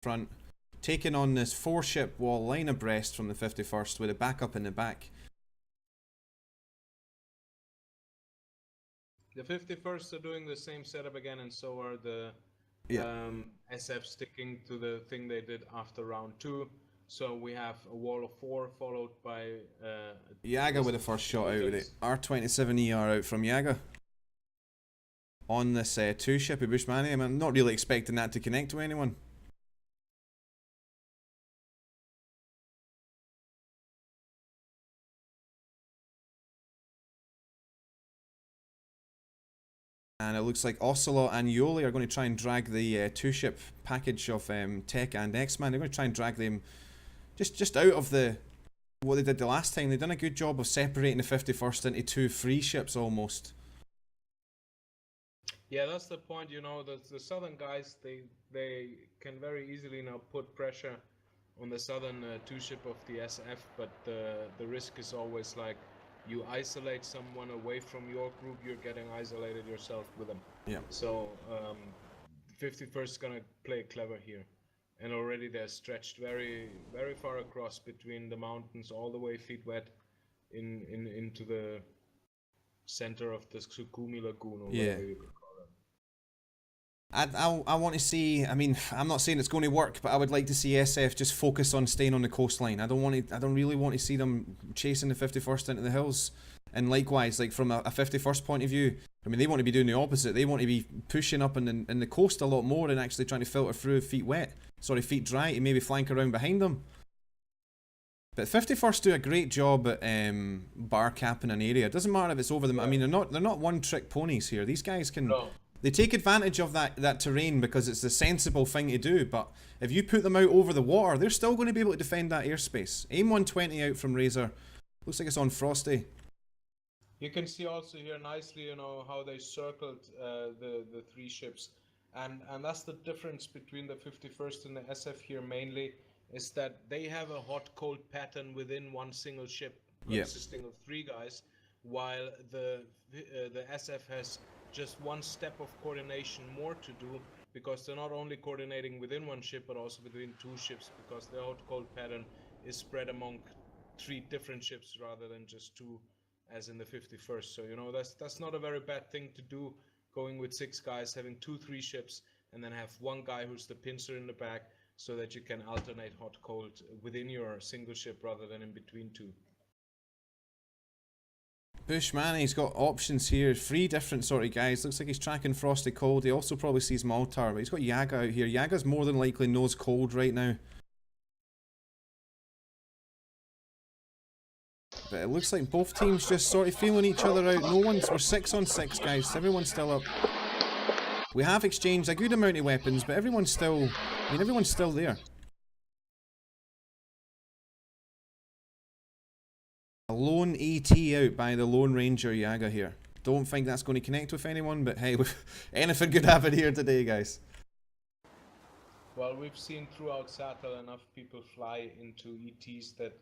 front, taking on this 4-ship wall line abreast from the 51st with a backup in the back. The 51st are doing the same setup again, and so are the SF sticking to the thing they did after round 2. So we have a wall of 4 followed by Yaga with the first shot out with it. R27ER out from Yaga on this 2-ship of Bushmani. I'm not really expecting that to connect to anyone. And it looks like Ocelot and Yoli are going to try and drag the 2-ship package of Tech and X-Man. They're going to try and drag them just out of the what they did the last time. They've done a good job of separating the 51st into 2 free ships almost. Yeah, that's the point. You know, the southern guys, they can very easily now put pressure on the southern 2-ship of the SF, but the risk is always like, you isolate someone away from your group, you're getting isolated yourself with them. Yeah. So 51st is gonna play clever here, and already they're stretched very far across between the mountains, all the way feet wet into the center of the Sukumi Lagoon, or whatever you could call it. I want to see. I mean, I'm not saying it's going to work, but I would like to see SF just focus on staying on the coastline. I don't really want to see them chasing the 51st into the hills. And likewise, like from a 51st point of view, I mean, they want to be doing the opposite. They want to be pushing up in the coast a lot more and actually trying to filter through feet dry to maybe flank around behind them. But 51st do a great job at bar capping an area. It doesn't matter if it's over them. I mean, they're not one-trick ponies here. These guys can. No. They take advantage of that terrain because it's the sensible thing to do, but if you put them out over the water, they're still going to be able to defend that airspace. Aim 120 out from Razor. Looks like it's on Frosty. You can see also here nicely, you know, how they circled the 3 ships. And that's the difference between the 51st and the SF here mainly, is that they have a hot-cold pattern within one single ship consisting of 3 guys, while the SF has just one step of coordination more to do, because they're not only coordinating within one ship but also between 2 ships, because the hot-cold pattern is spread among 3 different ships rather than just 2 as in the 51st. So you know, that's not a very bad thing to do, going with 6 guys, having 2-3 ships, and then have one guy who's the pincer in the back, so that you can alternate hot-cold within your single ship rather than in between 2. Bushman, he's got options here, 3 different sort of guys. Looks like he's tracking Frosty Cold. He also probably sees Maltar, but he's got Yaga out here. Yaga's more than likely knows Cold right now. But it looks like both teams just sort of feeling each other out. We're 6 on 6, guys. Everyone's still up. We have exchanged a good amount of weapons, but everyone's still there. A lone AT out by the Lone Ranger Yaga here. Don't think that's going to connect with anyone, but hey, anything could happen here today, guys. Well, we've seen throughout SATAL enough people fly into ETs that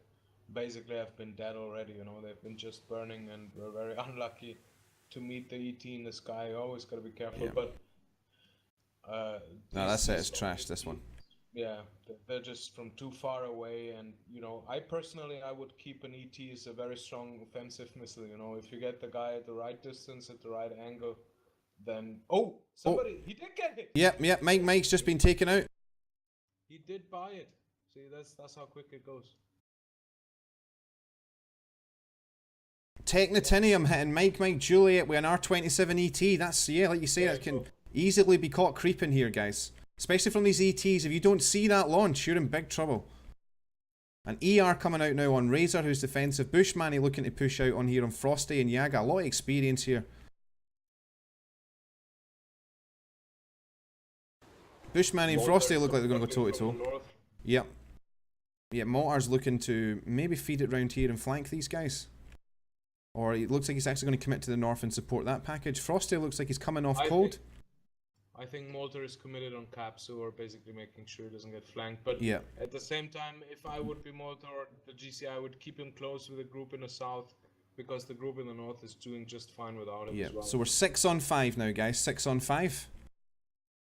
basically have been dead already. You know, they've been just burning, and we're very unlucky to meet the ET in the sky. Always gotta be careful, yeah. But no, that's it. It's trash, this one. Yeah, they're just from too far away, and you know, I would keep an ET as a very strong offensive missile. You know, if you get the guy at the right distance, at the right angle, then he did get hit. Yep. Mike's just been taken out. He did buy it. See, that's how quick it goes. Technitinium hitting Mike Juliet with an R27 ET. That's, like you say, that can easily be caught creeping here, guys. Especially from these ETs. If you don't see that launch, you're in big trouble. An ER coming out now on Razor, who's defensive. Bushman looking to push out on here on Frosty and Yaga. A lot of experience here. Bushman and Frosty look like they're going to go toe-to-toe. Yep. Yeah, Maltar's looking to maybe feed it round here and flank these guys. Or it looks like he's actually going to commit to the north and support that package. Frosty looks like he's coming off cold. I think Maltar is committed on cap, so we're basically making sure he doesn't get flanked. But at the same time, if I would be Maltar or the GC, I would keep him close with the group in the south, because the group in the north is doing just fine without him as well. So we're 6 on 5 now, guys. 6 on 5.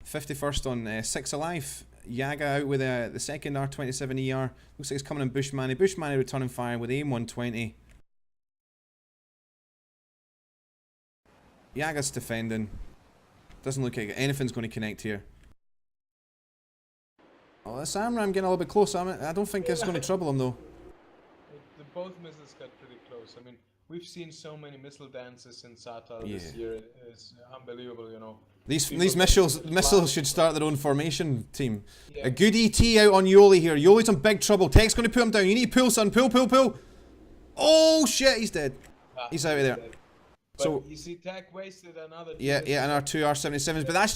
51st on 6 Alive. Yaga out with the second R27 ER. Looks like he's coming in Bushmanny. Bushmanny returning fire with aim 120. Yaga's defending. Doesn't look like anything's going to connect here. Oh, this AMRAM getting a little bit close. I don't think it's going to trouble him though. Both missiles got pretty close. I mean, we've seen so many missile dances in SATAL this year. It's unbelievable, you know. These missiles should start their own formation team. Yeah. A good ET out on Yoli here. Yoli's in big trouble. Tech's going to put him down. You need to pull, son. Pull. Oh shit, he's dead. He's out of there. But so you see, Tech wasted another. Yeah, and our 2 R77s. But that's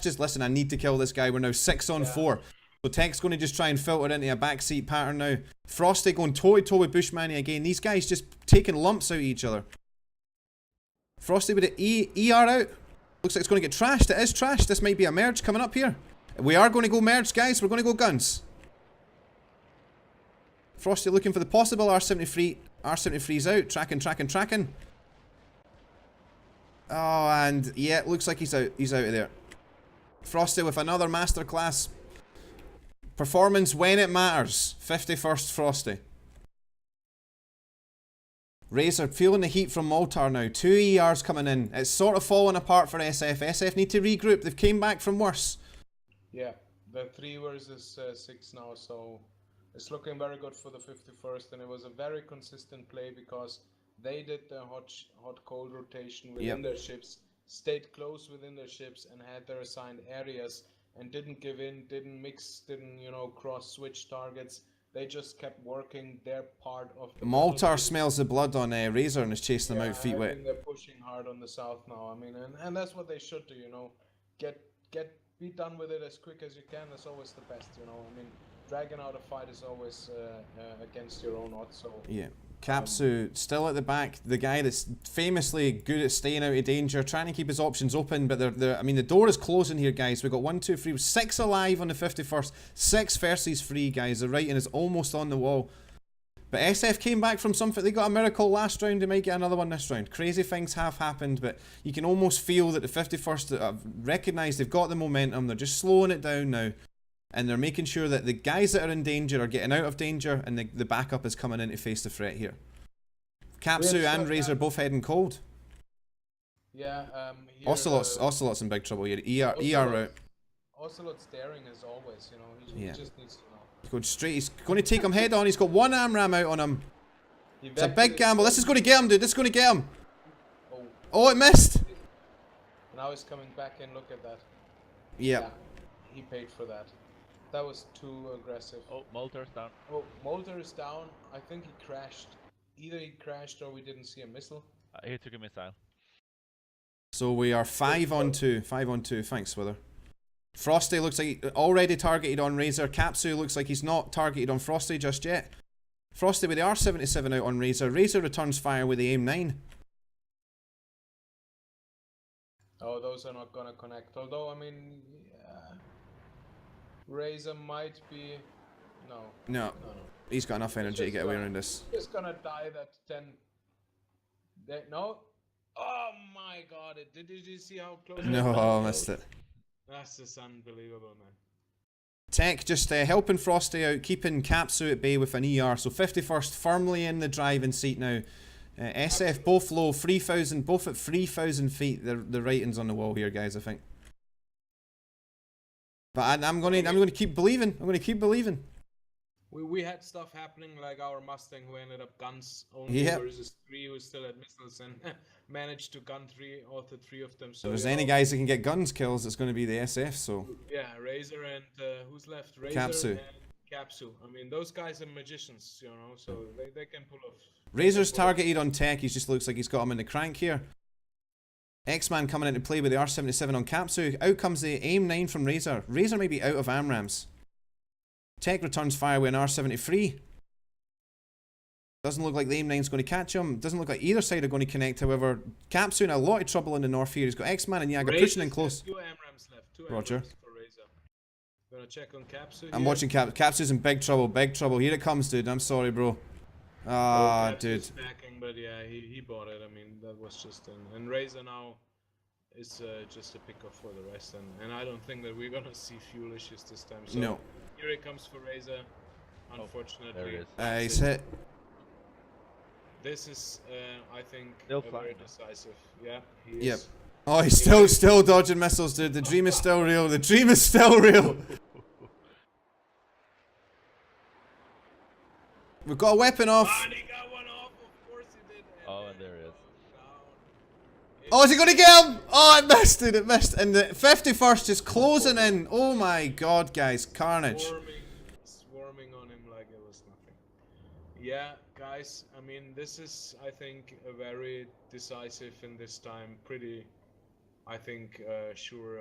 just. Listen, I need to kill this guy. We're now 6 on 4. So Tech's going to just try and filter into a backseat pattern now. Frosty going toe-to-toe with Bushmanny again. These guys just taking lumps out of each other. Frosty with the ER out. Looks like it's going to get trashed. It is trashed. This might be a merge coming up here. We are going to go merge, guys. We're going to go guns. Frosty looking for the possible R73. R73's out. Tracking. Oh, and yeah, looks like he's out. He's out of there. Frosty with another masterclass. Performance when it matters. 51st Frosty. Razor feeling the heat from Maltar now. 2 ERs coming in. It's sort of falling apart for SF. SF need to regroup. They've came back from worse. Yeah, the 3 versus 6 now, so it's looking very good for the 51st, and it was a very consistent play because they did the hot-cold rotation within their ships, stayed close within their ships, and had their assigned areas, and didn't give in, didn't mix, didn't, you know, cross-switch targets. They just kept working their part of the Maltar smells the blood on Razor and is chasing them out feet wet. I think they're pushing hard on the south now. I mean, and that's what they should do, you know. Be done with it as quick as you can. That's always the best, you know. I mean, dragging out a fight is always against your own odds. So yeah. Capsu still at the back, the guy that's famously good at staying out of danger, trying to keep his options open, but I mean, the door is closing here, guys. We've got 1, 2, 3, 6 alive on the 51st, 6 versus 3, guys. The writing is almost on the wall. But SF came back from something. They got a miracle last round. They might get another one this round. Crazy things have happened, but you can almost feel that the 51st have recognised they've got the momentum. They're just slowing it down now. And they're making sure that the guys that are in danger are getting out of danger, and the backup is coming in to face the threat here. Capsu and Razor both heading cold. Yeah, Ocelot's in big trouble here. ER out. Ocelot's daring as always, you know. He just needs to know. He's going straight. He's going to take him head on. He's got 1 AMRAM out on him. It's a big gamble. This is going to get him, dude. This is going to get him. Oh, it missed. Now he's coming back in. Look at that. Yep. Yeah, he paid for that. That was too aggressive. Oh, Maltar's down. Oh, Maltar is down. I think he crashed. Either he crashed or we didn't see a missile. He took a missile. So we are 5 on 2. 5 on 2. Thanks, Wither. Frosty looks like already targeted on Razor. Capsu looks like he's not targeted on Frosty just yet. Frosty with the R77 out on Razor. Razor returns fire with the aim 9. Oh, those are not gonna connect. Although, I mean, Razor might be... No. He's got enough energy to get away around this. He's gonna die that 10... No? Oh my god, did you see how close... No, I missed it. That's just unbelievable, man. Tech just helping Frosty out, keeping Capsu at bay with an ER. So 51st firmly in the driving seat now. SF both low, 3,000, both at 3,000 feet. The writing's on the wall here, guys, I think. But I'm going to keep believing. I'm going to keep believing. We had stuff happening like our Mustang who ended up guns only versus 3 who still had missiles and managed to gun 3 out of 3 of them. So if there's any guys that can get guns kills, it's going to be the SF. So yeah, Razor and who's left? Razor Capsu. And Capsu. I mean, those guys are magicians, you know, so they can pull off. Razor's targeted on Tech. He just looks like he's got him in the crank here. X-Man coming into play with the R77 on Capsu. Out comes the aim 9 from Razor. Razor may be out of AMRAMs. Tech returns fire with an R73. Doesn't look like the aim 9's going to catch him. Doesn't look like either side are going to connect, however. Capsu in a lot of trouble in the north here. He's got X-Man and Yaga pushing in close. 2 AMRAMs left. 2 Roger. AMRAMs for Razor. Gonna check on Capsu here. I'm watching Capsu's in big trouble, big trouble. Here it comes, dude. I'm sorry, bro. Ah, dude. Backing, but yeah, he bought it. I mean, that was just and Razor now is just a pickup for the rest, and I don't think that we're gonna see fuel issues this time. So No. here it comes for Razor. Unfortunately, there it is. He's hit. This is, I think, Still very flying. decisive. Yeah, he Yep. is. Oh, he's still dodging missiles, dude. The dream is still real. The dream is still real. We've got a weapon off. And he got one off. Of course he did. And there he is. Oh, is he going to get him? Oh, it missed it. It missed. And the 51st is closing in. Oh my god, guys. Carnage. Swarming on him like it was nothing. Yeah, guys, I mean, this is, I think, a very decisive in this time. Pretty, I think, sure